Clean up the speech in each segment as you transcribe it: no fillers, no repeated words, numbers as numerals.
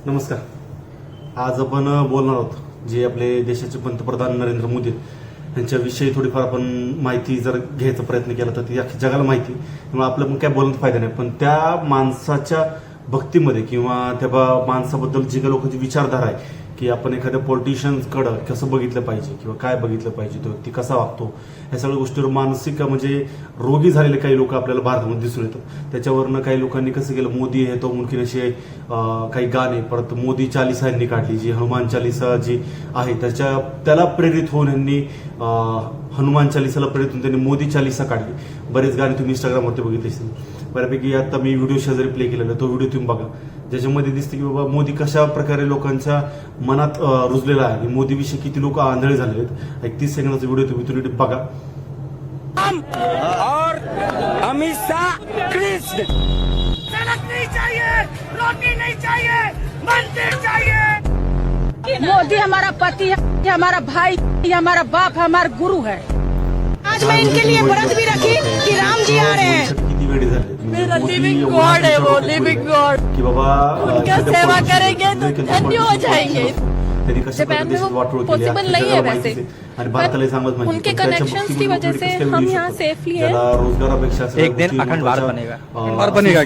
नमस्कार. आज आपण बोलणार आहोत जे आपले देशाचे पंतप्रधान नरेंद्र मोदी यांच्याविषयी थोडीफार आपण माहिती जर घ्यायचा प्रयत्न केला तर ती अख्खी जगाला माहिती, त्यामुळे आपलं पण काय बोलण्यात फायदा नाही. पण त्या माणसाच्या भक्तीमध्ये किंवा त्या माणसाबद्दल जी काही लोकांची विचारधारा आहे की आपण एखाद्या पॉलिटिशियन्सकडं कसं बघितलं पाहिजे किंवा काय बघितलं पाहिजे, तो व्यक्ती कसा वागतो, या सगळ्या गोष्टीवर मानसिक म्हणजे रोगी झालेले काही लोक आपल्याला भारतामध्ये दिसून येतात. त्याच्यावरनं काही लोकांनी कसं केलं, मोदी हे तो मुमकिन असे काही गाणे, परत मोदी चालिसा यांनी काढली, जी हनुमान चालिसा जी आहे त्याला प्रेरित होऊन यांनी हनुमान चालिसाला प्रेरित होऊन त्यांनी मोदी चालिसा काढली. बरेच गाणे तुम्ही इंस्टाग्रामवरती बघितले असतील. बऱ्यापैकी आता मी व्हिडिओ शेजारी प्ले केलेला, तो व्हिडिओ तुम्ही बघा, ज्याच्यामध्ये दिसते की बाबा मोदी कशा प्रकारे लोकांच्या मनात रुजलेला आहे आणि मोदीविषयी किती लोक आंधळे झालेले आहेत. एक 30 सेकंदाचा व्हिडिओ तुम्ही बघा. और अमित शाह सड़क नहीं चाहिए, रोटी नहीं चाहिए, मंदिर चाहिए. मोदी हमारा पति है, हमारा भाई, हमारा बाप, हमारा गुरु है. आज मैं इनके लिए व्रत भी रखी कि राम जी आ रहे हैं. किती वेळ झाले, मेरा लिविंग गॉड है वो, लिविंग गॉड. की बाबा उनका सेवा करेंगे तो धन्य हो जाएंगे. त्यांनी कशा प्रकारे देशात वाटोळ केली पॉसिबल नहीं है वैसे, आणि भारताला सांगत माहिती उनके कनेक्शंस की वजह से हम यहाँ सेफली हैं. रोजगारापेक्षा एक दिन अखंड भारत बनेगा. और बनेगा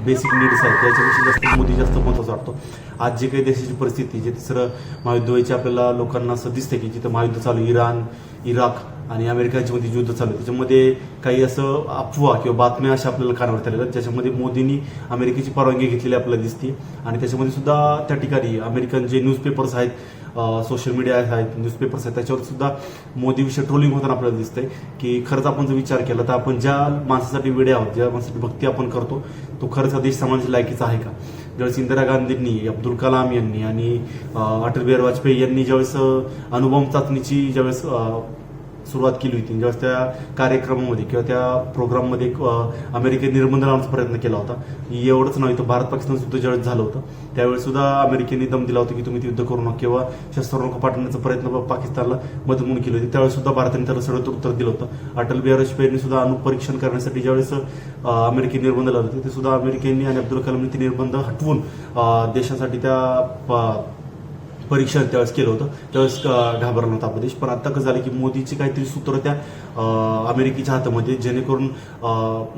बेसिक नीड्स आहेत त्याच्यापेक्षा जास्त मोदी जास्त महत्त्वाचा वाटतो. आज जे काही देशाची परिस्थिती, जे तिसरं महायुद्ध व्हायचे आपल्याला लोकांना असं दिसते की जिथं महायुद्ध चालू, इराण, इराक आणि अमेरिकाच्या मध्ये युद्ध चालू आहे, त्याच्यामध्ये काही असं अफवा किंवा बातम्या अशा आपल्याला कानावर आलेल्या, ज्याच्यामध्ये मोदींनी अमेरिकेची परवानगी घेतलेली आपल्याला दिसते. आणि त्याच्यामध्ये सुद्धा त्या ठिकाणी अमेरिकन जे न्यूजपेपर्स आहेत, सोशल मीडिया आहेत, न्यूजपेपर्स आहेत, त्याच्यावर सुद्धा मोदीविषयी ट्रोलिंग होताना आपल्याला दिसतंय. की खरंच आपण जर विचार केला तर आपण ज्या माणसासाठी वेडे आहोत, ज्या माणसासाठी भक्ती आपण करतो, तो खरंच देश समाजाच्या लायकीचा आहे का? ज्यावेळेस इंदिरा गांधींनी, अब्दुल कलाम यांनी आणि अटल बिहारी वाजपेयी यांनी ज्यावेळेस अणुबॉम्ब चाचणीची ज्यावेळेस सुरुवात केली होती, ज्यावेळेस त्या कार्यक्रमामध्ये किंवा त्या प्रोग्राममध्ये अमेरिकेने निर्बंध लावण्याचा प्रयत्न केला होता. एवढंच नाही तर भारत पाकिस्तान युद्ध ज्यावेळेस झालं होतं त्यावेळेस सुद्धा अमेरिकेने दम दिला होता की तुम्ही युद्ध करू नका किंवा शस्त्र नका पाठवण्याचा प्रयत्न पाकिस्तानला मदत म्हणून केली होती. त्यावेळेस सुद्धा भारताने त्याला सरळ उत्तर दिलं होतं. अटल बिहारी वाजपेयींनी सुद्धा अणुपरीक्षण करण्यासाठी ज्यावेळेस अमेरिकेने निर्बंध लावले होते, ते सुद्धा अमेरिकेने आणि अब्दुल कलामने ते निर्बंध हटवून देशासाठी त्या परीक्षण त्यावेळेस केलं होतं. त्यावेळेस घाबरला नव्हता आपला देश. पण आता कसं झालं की मोदीची काहीतरी सूत्र त्या अमेरिकेच्या हातामध्ये, जेणेकरून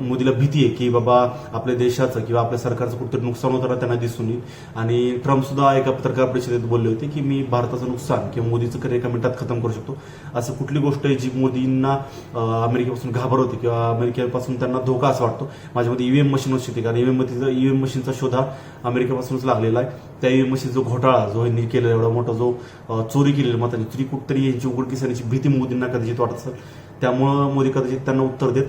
मोदीला भीती आहे की बाबा आपल्या देशाचं किंवा आपल्या सरकारचं कुठेतरी नुकसान होताना त्यांना दिसून येईल. आणि ट्रम्प सुद्धा एका पत्रकार परिषदेत बोलले होते की मी भारताचं नुकसान किंवा मोदीचं करिअर एका मिनिटात खतम करू शकतो. असं कुठली गोष्ट आहे जी मोदींना अमेरिकेपासून घाबरवते किंवा अमेरिकेपासून त्यांना धोका असं वाटतो? माझ्यामध्ये ईव्हीएम मशीन असू शकते, कारण ईव्हीएम मशीनचा शोध हा अमेरिकेपासूनच लागलेला आहे. त्या ईव्हीएम मशीन जो घोटाळा जो यांनी केलेला, एवढा मोठा जो चोरी केलेली मतांची, तरी कुठतरी यांची उघडकीस येण्याची भीती मोदींना कदाचित वाटत असेल. त्यामुळं मोदी कदाचित त्यांना उत्तर देत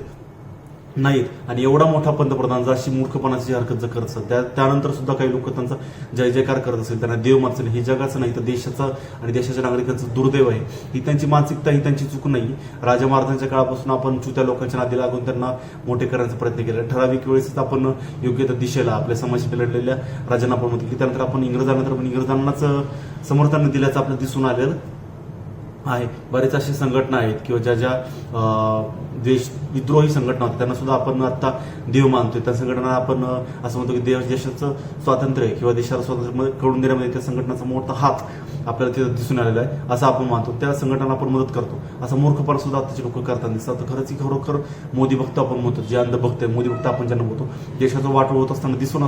नाहीत. आणि एवढा मोठा पंतप्रधान जर अशी मूर्खपणाची हरकत जर करत असेल, त्यानंतर सुद्धा काही लोक त्यांचा जय जयकार करत असेल, त्यांना देव मानत असेल, हे जगाचं नाही तर देशाचं आणि देशाच्या नागरिकांचं दुर्दैव आहे. ही त्यांची मानसिकता, ही त्यांची चूक नाही. राजा महाराजांच्या काळापासून आपण त्या लोकांच्या नादी लागून त्यांना मोठे करण्याचा प्रयत्न केला. ठराविक वेळेस आपण योग्य त्या दिशेला आपल्या समाजासाठी लढलेल्या राजांना आपण म्हणतो की त्यानंतर आपण इंग्रजांनाच समर्थन दिल्याचं आपल्याला दिसून आलेलं आहे. बरेच अशा संघटना आहेत किंवा ज्या विद्रोही संघटना होत्या त्यांना सुद्धा आपण आता देव मानतोय. त्या संघटना आपण असं म्हणतो की देशाचं स्वातंत्र्य किंवा देशाला स्वातंत्र्य करून देण्यामध्ये त्या संघटनाचा मोठा हात आपल्याला तिथं दिसून आलेला आहे असं आपण मानतो. त्या संघटनांना आपण मदत करतो. असा मूर्खपणा सुद्धा आताचे लोक करताना दिसतात. तर खरंच खरोखर मोदी भक्त आपण म्हणतो, जे अंधभक्त आहे, मोदी भक्त आपण ज्यांना म्हणतो, देशाचं वाटोळ होत असताना दिसून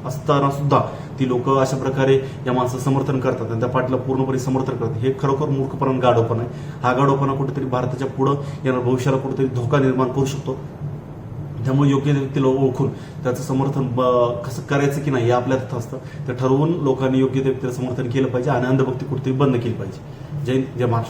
असताना सुद्धा ती लोक अशा प्रकारे या माणसाचं समर्थन करतात आणि त्या पार्टीला पूर्णपणे समर्थन करतात. हे खरोखर मूर्खपणा, गाढवपणा आहे. हा गाढवपणा कुठेतरी भारताच्या पुढं येणार भविष्याला कुठेतरी धोका निर्माण करू शकतो. त्यामुळे योग्य व्यक्तीला ओळखून त्याचं समर्थन कसं करायचं की नाही हे आपल्या हातात असतं. ते ठरवून लोकांनी योग्य व्यक्तीला समर्थन केलं पाहिजे आणि अंधभक्ती कुठेतरी बंद केली पाहिजे. जय महाराष्ट्र.